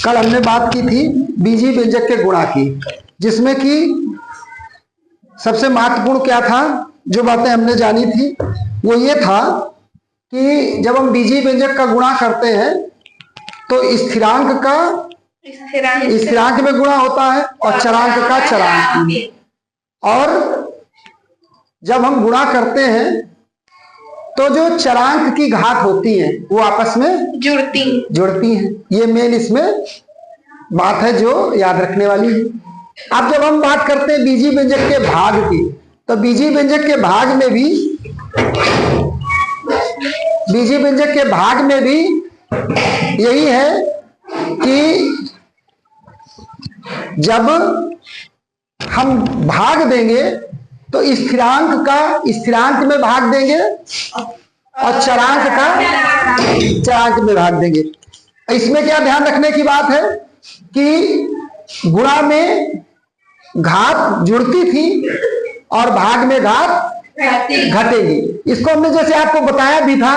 कल हमने बात की थी बीजी व्यंजक के गुणा की, जिसमें कि सबसे महत्वपूर्ण क्या था, जो बातें हमने जानी थी वो ये था कि जब हम बीजी व्यंजक का गुणा करते हैं तो स्थिरांक में गुणा होता है और चरांक का चरांक में। और जब हम गुणा करते हैं तो जो चरांक की घात होती है वो आपस में जुड़ती हैं। ये मेन इसमें बात है जो याद रखने वाली है। अब जब हम बात करते हैं बीजी व्यंजक के भाग की, तो बीजी व्यंजक के भाग में भी यही है कि जब हम भाग देंगे तो स्थिरांक में भाग देंगे और चरांक में भाग देंगे। इसमें क्या ध्यान रखने की बात है कि गुणा में घात जुड़ती थी और भाग में घात घटेगी। इसको हमने जैसे आपको बताया भी था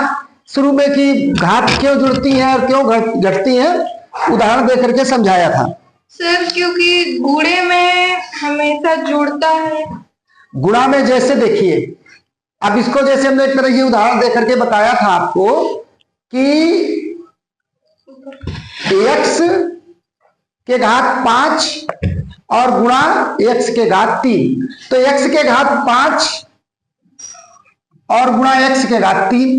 शुरू में कि घात क्यों जुड़ती है और क्यों घटती है, उदाहरण देकर के समझाया था सर। क्योंकि गुणे में हमेशा जुड़ता है। गुणा में जैसे देखिए, अब इसको जैसे हमने एक तरह ये उदाहरण देकर के बताया था आपको कि x के घात 5 और गुणा x के घात 3, तो x के घात 5 और गुणा x के घात 3,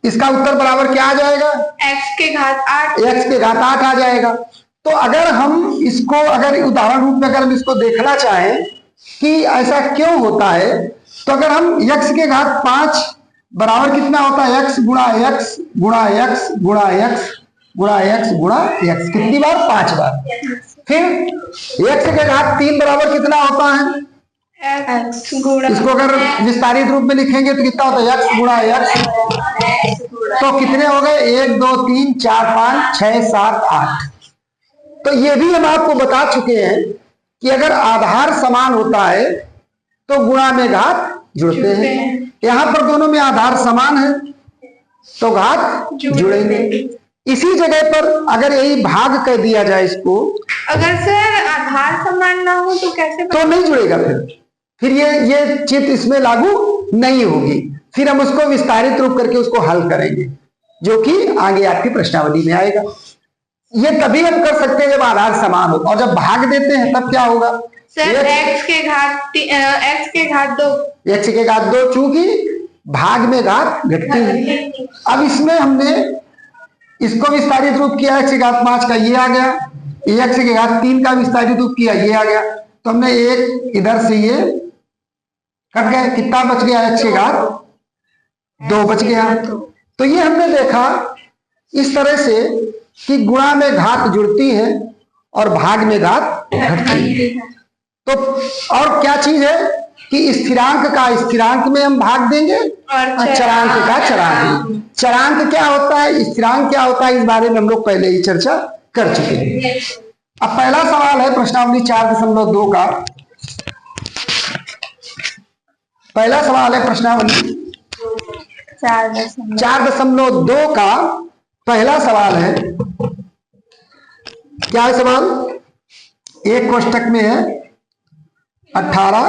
इसका उत्तर बराबर क्या आ जाएगा? x के घात 8। x के घात 8 आ जाएगा। तो अगर हम इसको उदाहरण रूप में अगर हम इसको देखना चाहें कि ऐसा क्यों होता है, तो अगर हम x के घात 5 बराबर कितना होता है? x गुणा x गुणा x गुणा x गुणा x गुणा x, कितनी बार? 5 बार। फिर x के घात 3 बराबर कितना होता है? इसको अगर विस्तारित रूप में लिखेंगे तो कितना होता है? x गुणा x। तो कितने हो गए? 1 2 3 4 5 6 7 8। तो ये भी हम आपको बता चुके हैं कि अगर आधार समान होता है तो गुणा में घात जुड़ते हैं। यहां पर दोनों में आधार समान है तो घात जुड़ेंगे। इसी जगह पर अगर यही भाग कह दिया जाए इसको, अगर सर आधार समान ना हो तो कैसे तो नहीं जुड़ेगा। फिर ये चित इसमें लागू नहीं होगी। फिर हम उसको विस्तारित रूप करके उसको हल करेंगे, जो कि आगे आपकी प्रश्नावली में आएगा। ये तभी हम कर सकते हैं जब आधार समान हो, और जब भाग देते हैं तब क्या होगा? सर x के घात 2, चूंकि भाग में घात घटती है। अब इसमें हमने इसको विस्तारित रूप किया, x के घात 5 का ये आ गया, x के घात 3 का विस्तारित रूप किया ये आ गया। तो हमने एक इधर से ये कट गए, कितना बच गया? x के घात 2 बच गया। तो ये हमने देखा इस तरह से कि गुणा में घात जुड़ती है और भाग में घात घटती है। तो और क्या चीज है कि स्थिरांक में हम भाग देंगे और चरांक का चरांक। चरांक क्या होता है, स्थिरांक क्या होता है, इस बारे में हम लोग पहले ही चर्चा कर चुके हैं। अब पहला सवाल है प्रश्नावली 4.2 का। पहला सवाल है प्रश्नावली 4.2 का पहला सवाल है। क्या है सवाल? एक कोष्टक में है 18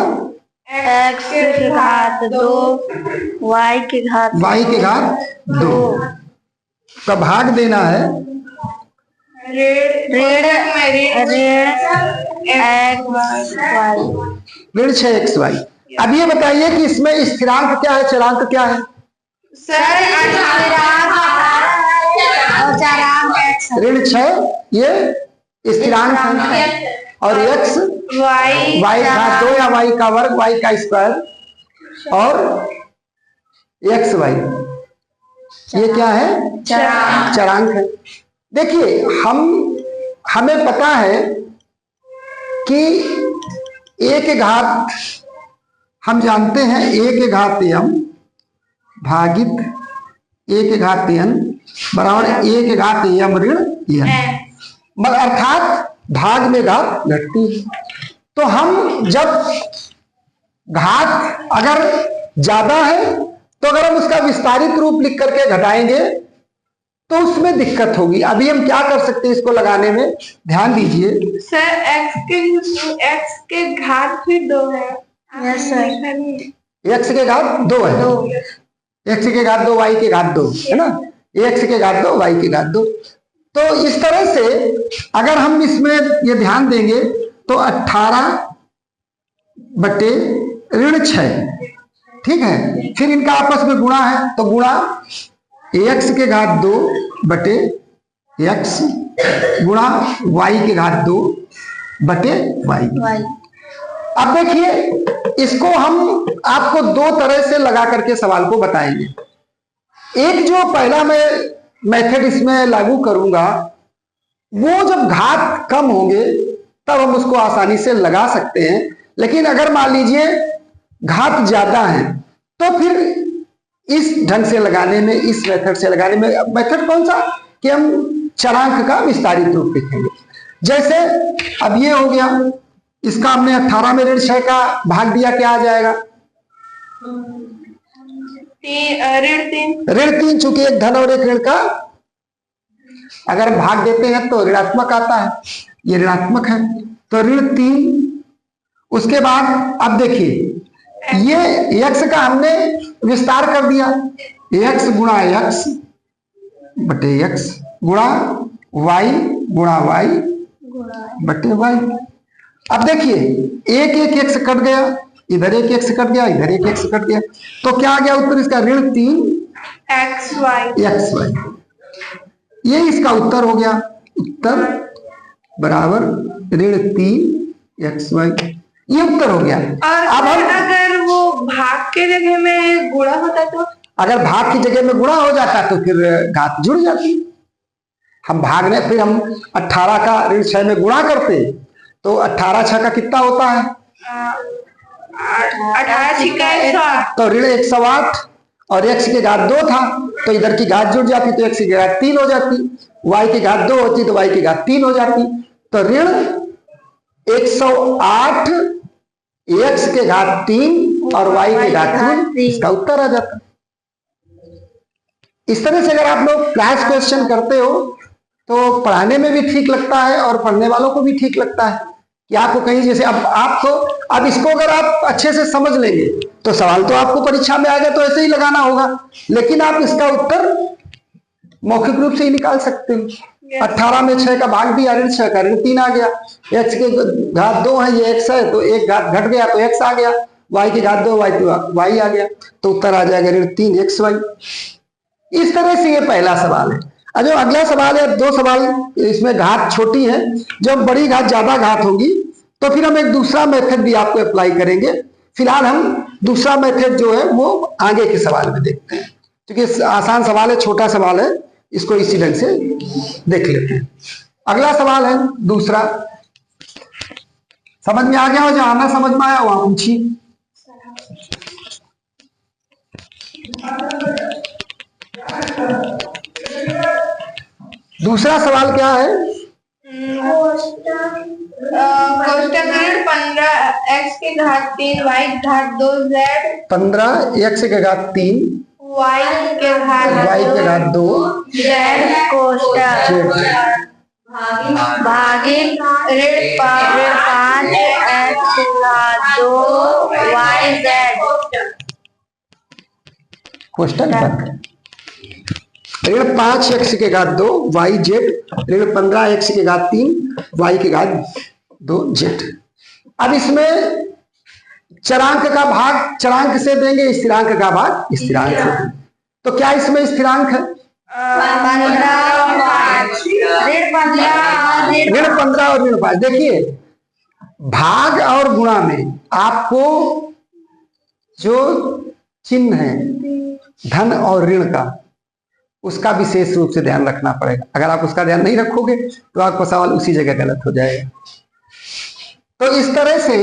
x के घात 2 y के घात 2 का भाग देना है ऋण 6xy। अब ये बताइए कि इसमें स्थिरांक क्या है, चरांक क्या है? सर ऋण 6 ये स्थिरांक है और x y घात 2 या y का वर्ग, y का स्क्वायर और xy ये क्या है? चरांक है। देखिए हमें पता है कि a के घात हम जानते हैं, a के घात m भागित a के घात n बराबर a के घात m ऋण n, मगर अर्थात भाग में घात घटती है। तो हम जब घात अगर ज्यादा है तो अगर हम उसका विस्तारित रूप लिख करके घटाएंगे तो उसमें दिक्कत होगी। अभी हम क्या कर सकते हैं इसको लगाने में, ध्यान दीजिए। सर एक्स के घात भी 2 है। Yes sir. एक्स के घात 2 है, एक्स के घात 2 वाई के घात 2 है ना, एक्स के घात 2 वाई के घात 2। तो इस तरह से अगर हम इसमें ये ध्यान देंगे तो 18 बटे ऋण 6, ठीक है। फिर इनका आपस में गुणा है तो गुणा एक्स के घात 2 बटे एक्स गुणा वाई के घात 2 बटे वाई। अब देखिए इसको हम आपको दो तरह से लगा करके सवाल को बताएंगे। एक जो पहला मैं मेथड इसमें लागू करूंगा, वो जब घात कम होंगे तब हम उसको आसानी से लगा सकते हैं। लेकिन अगर मान लीजिए घात ज्यादा है तो फिर इस ढंग से लगाने में, इस मेथड से लगाने में, मेथड कौन सा कि हम चरांक का विस्तारित रूप लिखेंगे। जैसे अब ये हो गया, इसका हमने 18 में ऋण 6 का भाग दिया, क्या आ जाएगा? ऋण 3, चूंकि एक धन और एक ऋण का अगर भाग देते हैं तो ऋणात्मक आता है, ये ऋणात्मक है तो ऋण 3। उसके बाद अब देखिए ये x का हमने विस्तार कर दिया, x गुणा x बटे x गुणा y बटे y। अब देखिए एक एक x कट गया, इधर एक x कट गया, इधर एक x कट गया, तो क्या आ गया उत्तर इसका? ऋण 3 xy। ये इसका उत्तर हो गया, उत्तर बराबर ऋण 3 xy, ये उत्तर हो गया। और अब हम अगर वो भाग के जगह में गुणा होता तो? अगर भाग की जगह में गुणा हो जाता तो फिर घात जुड़ जाती। हम भागने फिर हम 18 का ऋण 6 में गुणा करते तो 18 6 का कितना होता है? 18 छिका 108, तो ऋण 108 और x के घात 2 था तो इधर की घात जुड़ जाती तो x की घात 3 हो जाती, y की घात 2 होती तो y की घात 3 हो जाती। तो ऋण 108 x के घात 3 और y के घात 3, इसका उत्तर आ जाता। इस तरह से अगर आप लोग क्लास क्वेश्चन करते हो तो पढ़ाने में भी ठीक लगता है और पढ़ने वालों को भी ठीक लगता है कि आपको कहीं जैसे अब इसको अगर आप अच्छे से समझ लेंगे तो सवाल तो आपको परीक्षा में आएगा तो ऐसे ही लगाना होगा, लेकिन आप इसका उत्तर मौखिक रूप से ही निकाल सकते हैं। 18 में 6 का भाग दिया, ऋण 6 का ऋण 3 आ गया, x के घात 2 है, ये x है तो एक घात घट गया तो x आ गया, y के घात 2 y आ गया, तो उत्तर आ जाएगा ऋण 3 xy। इस तरह से ये पहला सवाल है। जो अगला सवाल है, दो सवाल इसमें घात छोटी है, जब बड़ी घात ज्यादा घात होगी तो फिर हम एक दूसरा मेथड भी आपको अप्लाई करेंगे। फिलहाल हम दूसरा मेथड जो है वो आगे के सवाल में देखते हैं, क्योंकि आसान सवाल है, छोटा सवाल है, इसको इसी ढंग से देख लेते हैं। अगला सवाल है दूसरा, समझ में आ गया हो? जहां ना समझ में आया वहां पूछिए। दूसरा सवाल क्या है? कोष्टक ऋण 15 x के घात 3 y के घात 2 z 15 x के घात 3 y के घात 2 z कोष्टक भागित ऋण 5 x के घात 2 y z क्वेश्चन बन ऋण 5 x के घात 2 y z ऋण 15 x के घात 3 y के घात 2 z। अब इसमें चरांक का भाग चरांक से देंगे, स्थिरांक का भाग स्थिरांक से देंगे। तो क्या इसमें स्थिरांक है? ऋण 15 और ऋण 5। देखिए भाग और गुणा में आपको जो चिन्ह है धन और ऋण का, उसका विशेष रूप से ध्यान रखना पड़ेगा। अगर आप उसका ध्यान नहीं रखोगे तो आपका सवाल उसी जगह गलत हो जाएगा। तो इस तरह से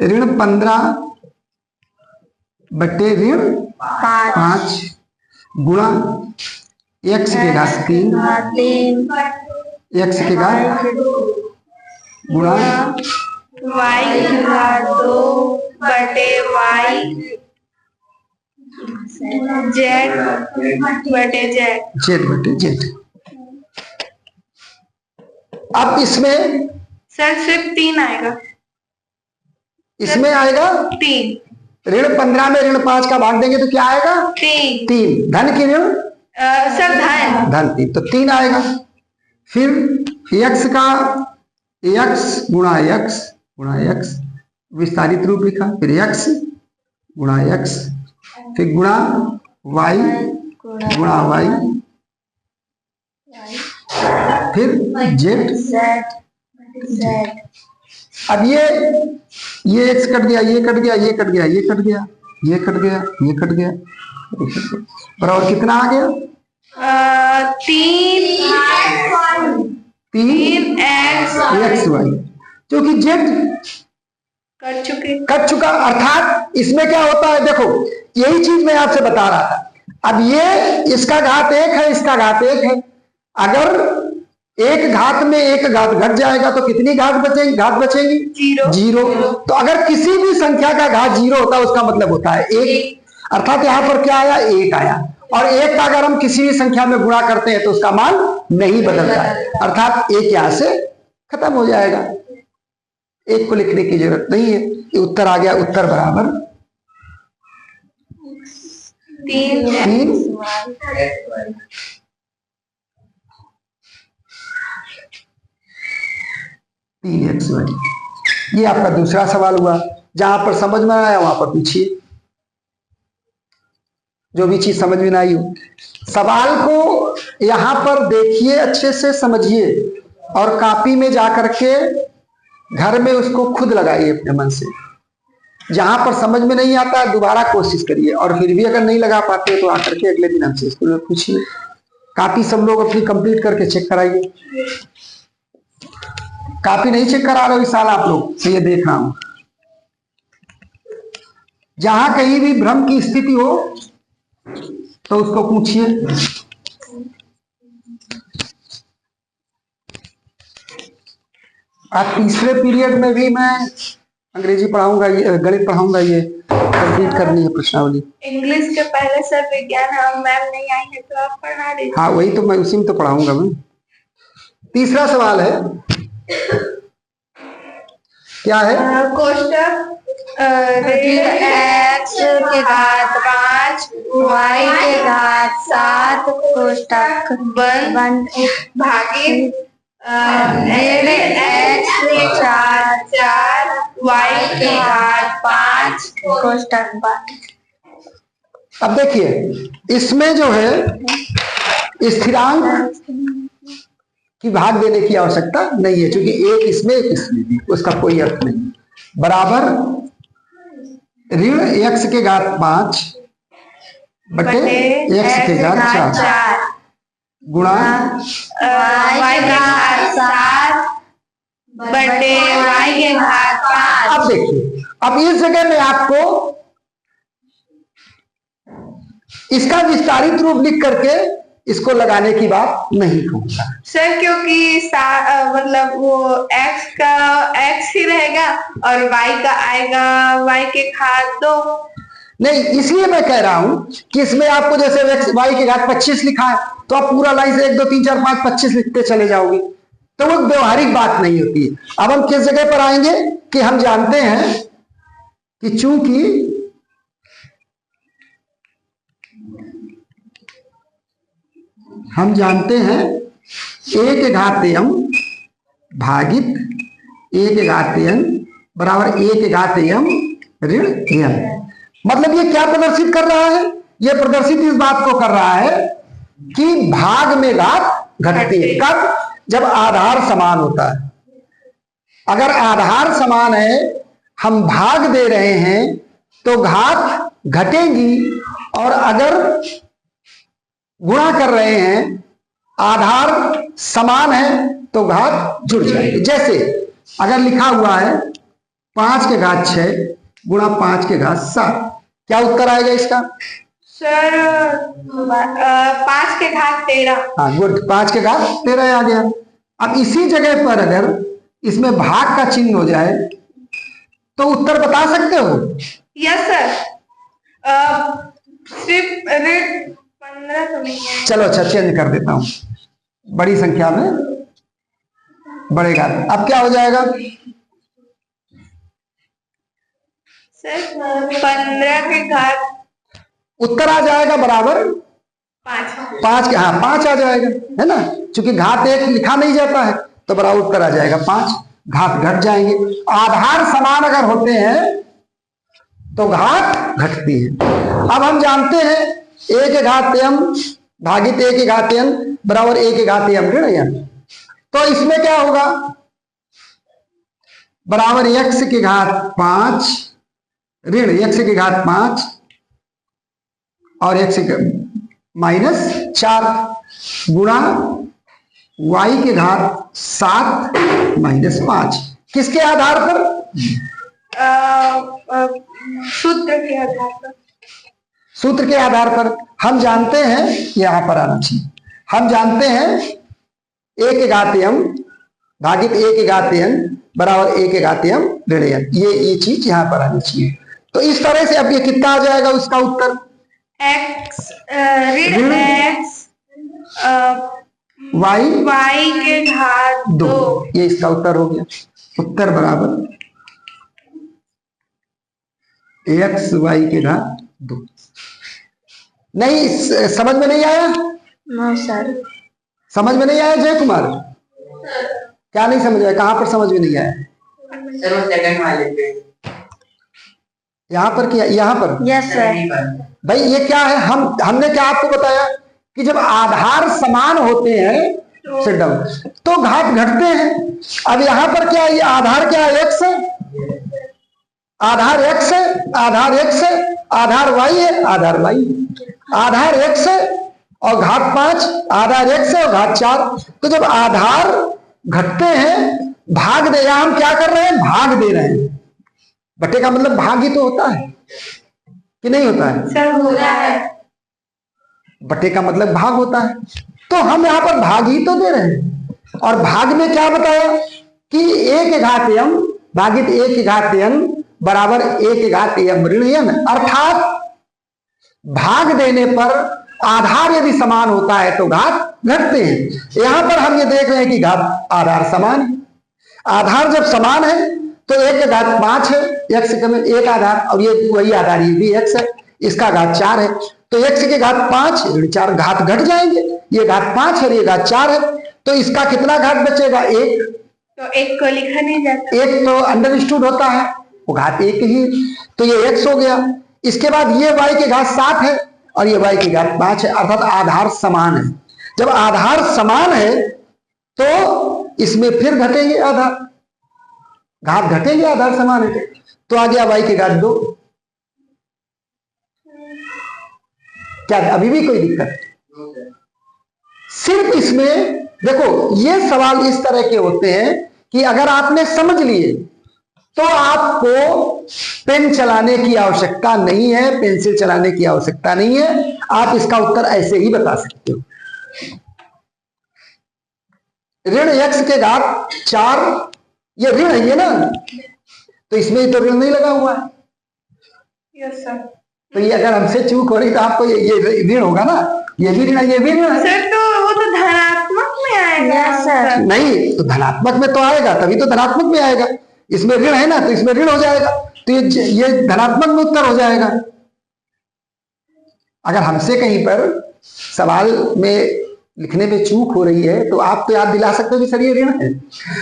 ऋण 15 बटे ऋण 5 गुणा x के घात 3 x के घात गुणा y के घात 2 बटे y जेड बटे जेड। जेड बटे जेड। अब इसमें सर सिर्फ 3 आएगा। इसमें आएगा 3। ऋण 15 में ऋण 5 का भाग देंगे तो क्या आएगा? 3। 3। धन की ऋण सर धन। धन 3 तो 3 आएगा। फिर यक्स का यक्स गुणा यक्स विस्तारित रूप लिखा, फिर यक्स गुणा यक्स, फिर गुणा वाई गुणा वाई, फिर जेड जेड। अब ये एक्स कट गया, ये कट गया, ये कट गया, ये कट गया, ये कट गया, ये कट गया, बराबर कितना आ गया? 3 एक्स वाई, क्योंकि जेड कट चुका। अर्थात इसमें क्या होता है, देखो यही चीज मैं आपसे बता रहा था। अब ये इसका घात 1 है, इसका घात 1 है। अगर एक घात में एक घात घट जाएगा तो कितनी घात बचेंगी? 0। तो अगर किसी भी संख्या का घात 0 होता है उसका मतलब होता है 1। अर्थात यहां पर क्या आया? 1 आया। और 1 का अगर हम किसी भी संख्या में गुणा करते हैं तो उसका मान नहीं बदलता है, अर्थात 1 यहां से खत्म हो जाएगा। 1 को लिखने की जरूरत नहीं है। ये उत्तर आ गया। उत्तर बराबर 3 एक्स वाई। ये आपका दूसरा सवाल हुआ। जहां पर समझ में आया वहां पर पूछिए, जो भी चीज समझ में ना आई हो। सवाल को यहां पर देखिए, अच्छे से समझिए और कॉपी में जाकर के घर में उसको खुद लगाइए अपने मन से। जहां पर समझ में नहीं आता दोबारा कोशिश करिए, और फिर भी अगर नहीं लगा पाते तो आकर के अगले दिन हमसे स्कूल में पूछिए। कॉपी सब लोग अपनी कंप्लीट करके चेक कराइए। कॉपी नहीं चेक करा रहे हो इस साल आप लोग, तो ये देख रहा हूं। जहां कहीं भी भ्रम की स्थिति हो तो उसको पूछिए। आज तीसरे पीरियड में भी मैं अंग्रेजी पढ़ाऊंगा, ये गणित पढ़ाऊंगा। ये कंप्लीट करनी है प्रश्नावली। इंग्लिश के पहले सर विज्ञान मैम नहीं आई है तो आप पढ़ा दीजिए। हाँ वही तो मैं उसी में तो पढ़ाऊंगा मैं। तीसरा सवाल है, क्या है? कोष्टक ऋण x के घात 5 y के घात 7 कोष्टक बंद भागित ऋण x के घात 4 y के घात 5 कोष्टक बंद। अब देखिए इसमें जो है स्थिरांक की भाग देने की आवश्यकता नहीं है, क्योंकि एक इसमें एक इसमें भी, उसका कोई अर्थ नहीं। बराबर ऋण x के घात 5 बटे x के घात 4 गुणा y के घात 7 बटे y के घात 5। अब देखिए, अब इस जगह में आपको इसका विस्तारित रूप लिख करके इसको लगाने की बात नहीं कहूंगा सर, क्योंकि मतलब वो x ही रहेगा और y का आएगा y के घात 2। नहीं, इसलिए मैं कह रहा हूं कि इसमें आपको जैसे y के घात 25 लिखा है तो आप पूरा लाइन से 1 2 3 4 5 25 लिखते चले जाओगे, तो वो व्यवहारिक बात नहीं होती है। अब हम किस जगह पर आएंगे कि हम जानते हैं कि चूंकि हम जानते हैं a के घात m भागित a के घात n बराबर a के घात m ऋण m। मतलब ये क्या प्रदर्शित कर रहा है? ये प्रदर्शित इस बात को कर रहा है कि भाग में घात घटती है। कब? जब आधार समान होता है। अगर आधार समान है, हम भाग दे रहे हैं तो घात घटेगी, और अगर गुणा कर रहे हैं आधार समान है तो घात जुड़ जाएगी। जैसे अगर लिखा हुआ है 5 के घात 6 गुणा 5 के घात 7, क्या उत्तर आएगा इसका? सर 5 के घात 13। हाँ गुड, 5 के घात 13 आ गया। अब इसी जगह पर अगर इसमें भाग का चिन्ह हो जाए तो उत्तर बता सकते हो? Yes sir. सिर्फ ऋण 15 तो नहीं है। चलो अच्छा चेंज कर देता हूं, बड़ी संख्या में बढ़ेगा। अब क्या हो जाएगा? सर 15 के घात उत्तर आ जाएगा बराबर 5। 5 के, हाँ 5 आ जाएगा, है ना, क्योंकि घात 1 लिखा नहीं जाता है तो बराबर उत्तर आ जाएगा 5। घात घट जाएंगे। आधार समान अगर होते हैं तो घात घटती है। अब हम जानते हैं a के घात m भागित a के घात n बराबर a के घात m ऋण n। तो इसमें क्या होगा? बराबर x के घात 5 ऋण x के घात 5 और x माइनस 4 गुणा y के घात 7 माइनस 5। किसके आधार पर? सूत्र के आधार पर। सूत्र के आधार पर हम जानते हैं, यहां पर आना चाहिए, हम जानते हैं a के घात m भागित a के घात n बराबर a के घात m ऋण n। ये चीज यहां पर आनी चाहिए। तो इस तरह से अब ये कितना आ जाएगा उसका उत्तर? x ऋण x y के घात 2। ये इसका उत्तर हो गया। उत्तर बराबर x y के घात 2। नहीं समझ में नहीं आया? No sir. समझ में नहीं आया जय कुमार? क्या नहीं समझ आया? कहां पर समझ में नहीं आया? सर वो सेकंड वाले पे। यहाँ पर क्या? यहाँ पर यस सर। भाई ये क्या है? हमने क्या आपको बताया कि जब आधार समान होते हैं सिट डाउन तो घात घटते हैं। अब यहाँ पर क्या है? ये आधार क्या है? x है, आधार x है, आधार x है, आधार y है, आधार y है। आधार x है और घात 5, आधार x है और घात 4। तो जब आधार घटते हैं भाग दे, या हम क्या कर रहे हैं? भाग दे रहे हैं। बटे का मतलब भाग ही तो होता है कि नहीं होता है? सर हो रहा है। बटे का मतलब भाग होता है, तो हम यहां पर भाग ही तो दे रहे हैं। और भाग में क्या बताया कि a के घात m भागित a के घात n बराबर a के घात m ऋण n। अर्थात भाग देने पर आधार यदि समान होता है तो घात घटते हैं। यहां पर हम ये देख रहे हैं कि घात आधार समान है। आधार जब समान है तो 1 के घात 5 है, x में एक आधार, और ये वही आधार ये भी x है, इसका घात 4 है। तो x के घात 5 ऋण 4, घात घट जाएंगे। ये घात 5 है, ये घात 4 है, तो इसका कितना घात बचेगा? 1। तो 1 को लिखा नहीं जाता। 1 तो अंडरस्टूड होता है, वो घात 1 ही, तो ये x हो गया। इसके बाद ये y के घात 7 है और ये y के घात 5 है, अर्थात आधार समान है। जब आधार समान है तो इसमें फिर घटेंगे आधार, घात घटेंगे, आधार समान है। तो आ गया y के घात 2। क्या अभी भी कोई दिक्कत? सिर्फ इसमें देखो, ये सवाल इस तरह के होते हैं कि अगर आपने समझ लिए तो आपको पेन चलाने की आवश्यकता नहीं है, पेंसिल चलाने की आवश्यकता नहीं है, आप इसका उत्तर ऐसे ही बता सकते हो। ऋण x के घात 4, ये ऋण है ये ना, तो इसमें तो ऋण नहीं लगा हुआ है। Yes sir. तो ये अगर हमसे चूक हो रही तो आपको ये ऋण होगा ना, ये भी ऋण है, ये भी ऋण है। सर तो वो तो धनात्मक में आएगा। Yes sir. नहीं तो धनात्मक में तो आएगा, तभी तो धनात्मक में आएगा। इसमें ऋण है ना, तो इसमें ऋण हो जाएगा, तो ये धनात्मक में उत्तर हो जाएगा। अगर हमसे कहीं पर सवाल में लिखने में चूक हो रही है तो आप तो याद दिला सकते हो कि सर ये ऋण है,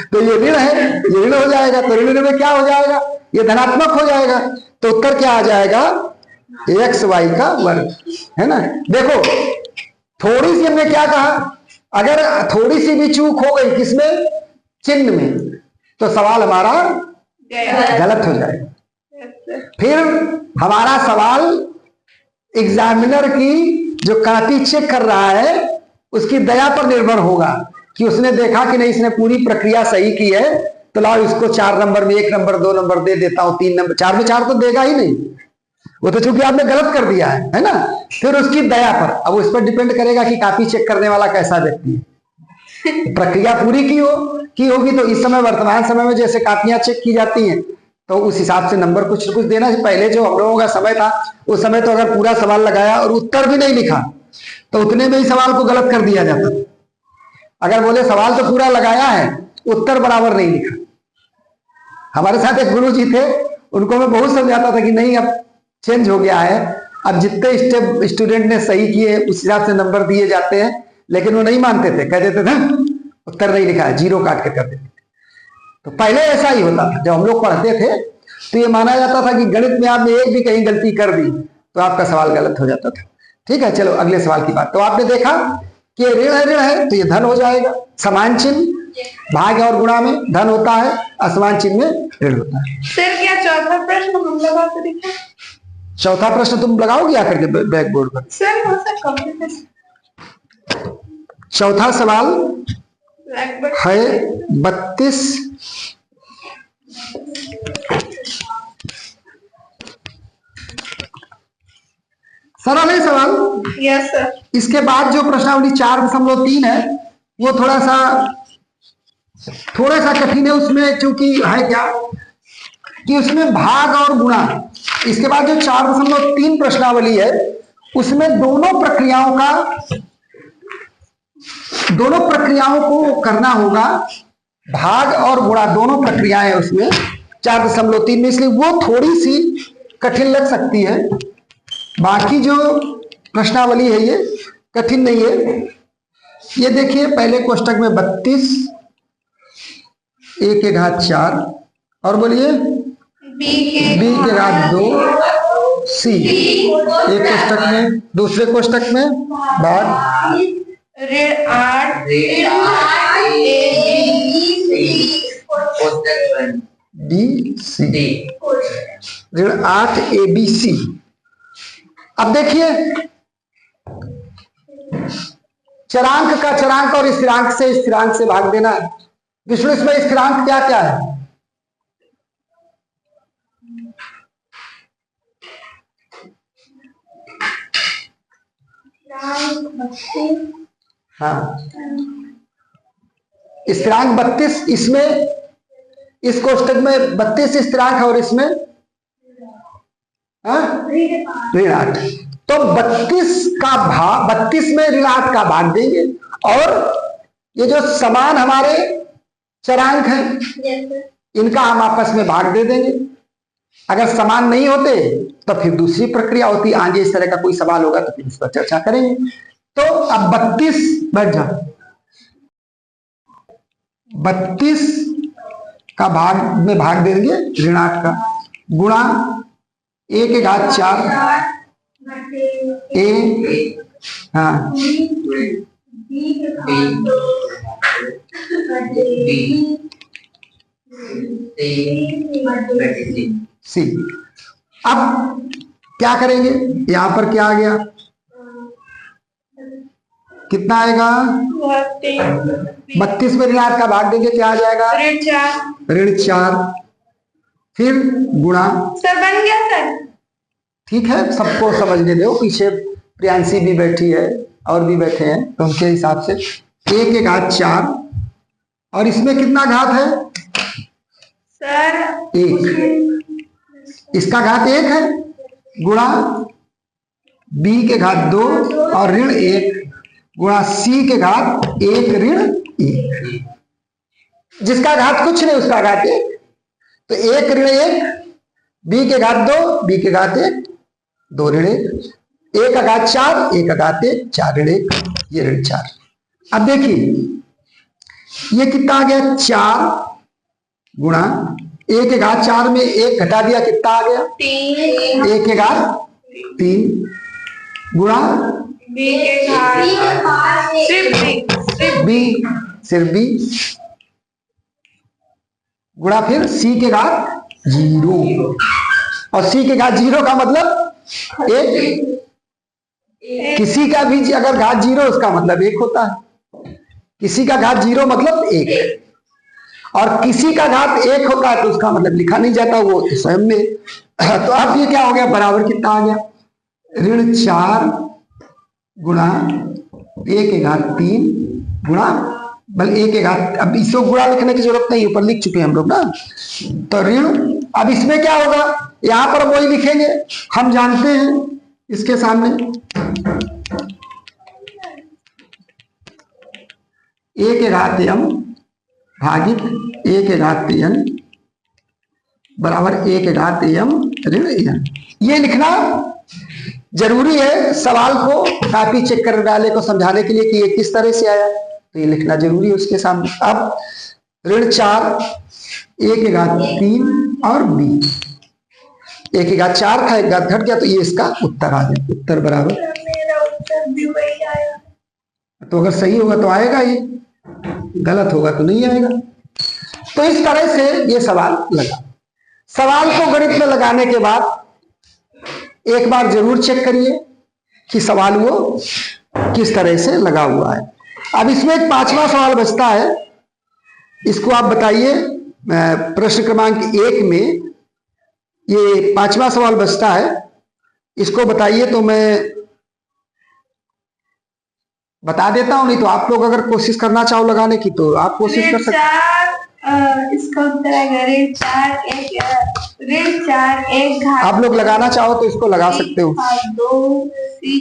तो ये ऋण है, ये ऋण हो जाएगा, तो ऋण में क्या हो जाएगा? ये धनात्मक हो जाएगा। तो उत्तर क्या आ जाएगा? एक्स वाई का वर्ग, है ना। देखो थोड़ी सी हमने क्या कहा, अगर थोड़ी सी भी चूक हो गई किसमें? चिन्ह में, तो सवाल हमारा गलत हो जाएगा। फिर हमारा सवाल एग्जामिनर की जो कॉपी चेक कर रहा है उसकी दया पर निर्भर होगा कि उसने देखा कि नहीं इसने पूरी प्रक्रिया सही की है, तो लाओ इसको 4 नंबर में 1 नंबर 2 नंबर दे देता हूं, 3 नंबर, 4 में 4 तो देगा ही नहीं, वो तो चूंकि आपने गलत कर दिया है ना। फिर उसकी दया पर, अब उस पर डिपेंड करेगा कि कॉपी चेक करने वाला कैसा व्यक्ति है। प्रक्रिया पूरी की होगी तो इस समय वर्तमान समय में जैसे कॉपियां चेक की जाती हैं तो उस हिसाब से नंबर कुछ न कुछ देना चाहिए। पहले जो हम लोगों का समय था, उस समय तो अगर पूरा सवाल लगाया और उत्तर भी नहीं लिखा तो उतने में ही सवाल को गलत कर दिया जाता। अगर बोले सवाल तो पूरा लगाया है, उत्तर बराबर नहीं लिखा। हमारे साथ एक गुरु जी थे, उनको मैं बहुत समझाता था कि नहीं, अब चेंज हो गया है, अब जितने स्टेप स्टूडेंट ने सही किए उस हिसाब से नंबर दिए जाते हैं। लेकिन वो नहीं मानते थे, कह देते थे उत्तर नहीं लिखा है, जीरो काट के कर देते थे। तो पहले ऐसा ही होता था, जब हम लोग पढ़ते थे तो ये माना जाता था कि गणित में आपने एक भी कहीं गलती कर दी तो आपका सवाल गलत हो जाता था। ठीक है, चलो अगले सवाल की बात। तो आपने देखा कि ऋण है तो ये धन हो जाएगा। समान चिन्ह भाग और गुणा में धन होता है, असमान चिन्ह में ऋण होता है। सर क्या चौथा प्रश्न हम लगा कर दिखा? चौथा प्रश्न तुम लगाओगे आकर के ब्लैक बोर्ड पर? सर हो सर कंप्यूटर चौथा सवाल ब्लैकबोर्ड है 32। सरल है सवाल। Yes sir. इसके बाद जो प्रश्नावली 4.3 है वो थोड़ा सा कठिन है। उसमें क्योंकि है क्या कि उसमें भाग और गुणा। इसके बाद जो 4.3 प्रश्नावली है उसमें दोनों प्रक्रियाओं को करना होगा। भाग और गुणा दोनों प्रक्रियाएं उसमें 4.3 में, इसलिए वो थोड़ी सी कठिन लग सकती है। बाकी जो प्रश्नावली है ये कठिन नहीं है। ये देखिए पहले कोष्टक में 32 a के घात 4 और बोलिए बी के घात 2 c। एक कोष्टक में, दूसरे कोष्टक में भाग ऋण 8 b c, ऋण 8 a b c। अब देखिए चरांक का चरांक और स्थिरांक से भाग देना है। विष्णु इसमें स्थिरांक क्या क्या है? हाँ, स्थिरांक 32। इसमें इस कोष्टक में 32 स्थिरांक है और इसमें ऋण 8। तो 32 में ऋण 8 का भाग देंगे और ये जो समान हमारे चरांक हैं इनका हम आपस में भाग दे देंगे। अगर समान नहीं होते तो फिर दूसरी प्रक्रिया होती। आगे इस तरह का कोई सवाल होगा तो फिर इस पर चर्चा करेंगे। तो अब 32 बैठ जा, 32 का भाग देंगे ऋण 8 का, गुणा a के घात 4 a, हाँ, सी। अब क्या करेंगे? यहां पर क्या आ गया, कितना आएगा? 32 में ऋण 8 का भाग देंगे, क्या आ जाएगा? ऋण 4, फिर गुणा। सर बन गया सर। ठीक है, सबको समझने दो। पीछे प्रियांशी भी बैठी है और भी बैठे हैं, तो उनके हिसाब से a के घात 4 और इसमें कितना घात है? सर 1। इसका घात 1 है, गुणा b के घात 2 और ऋण 1 गुणा c के घात 1 ऋण 1। जिसका घात कुछ नहीं उसका घात 1, तो 1 ऋण 1, b के घात 2, b के घात 1, 2 ऋण 1, a का घात 4, a का घात 1, 4 ऋण 1, ये ऋण 4। अब देखिए ये कितना आ गया? 4 गुणा a के घात 4 में 1 घटा दिया, कितना आ गया? 3 a के घात 3 गुणा b के घात सिर्फ b गुणा फिर c के घात 0 और c के घात 0 का मतलब 1। किसी का भी अगर घात 0 उसका मतलब 1 होता है। किसी का घात 0 मतलब 1 और किसी का घात 1 होता है तो उसका मतलब लिखा नहीं जाता, वो स्वयं में। तो अब ये क्या हो गया? बराबर कितना आ गया? ऋण 4 गुणा a के घात 3 गुणा a के घात, अब इसको गुणा लिखने की जरूरत नहीं, ऊपर लिख चुके हैं हम लोग ना। तो ऋण अब इसमें क्या होगा, यहां पर वही लिखेंगे, हम जानते हैं इसके सामने a के घात m भागित a के घात n बराबर a के घात m ऋण n। ये लिखना जरूरी है सवाल को काफी चेक करने वाले को समझाने के लिए कि ये किस तरह से आया, तो ये लिखना जरूरी है उसके सामने। अब ऋण 4 a के घात 3 और b, a के घात 4 था, एक घात घट गया, तो ये इसका उत्तर आ गया। उत्तर बराबर, मेरा उत्तर भी वही आया। तो अगर सही होगा तो आएगा, ये गलत होगा तो नहीं आएगा। तो इस तरह से ये सवाल लगा। सवाल को गणित में लगाने के बाद एक बार जरूर चेक करिए कि सवाल वो किस तरह से लगा हुआ है। अब इसमें एक 5वां सवाल बचता है, इसको आप बताइए। प्रश्न क्रमांक 1 में ये 5वां सवाल बचता है, इसको बताइए। तो मैं बता देता हूं, नहीं तो आप लोग अगर कोशिश करना चाहो लगाने की तो आप कोशिश कर सकते। इसका उत्तर आएगा ऋण 4 एक घात। आप लोग लगाना चाहो तो इसको लगा सकते हो। 2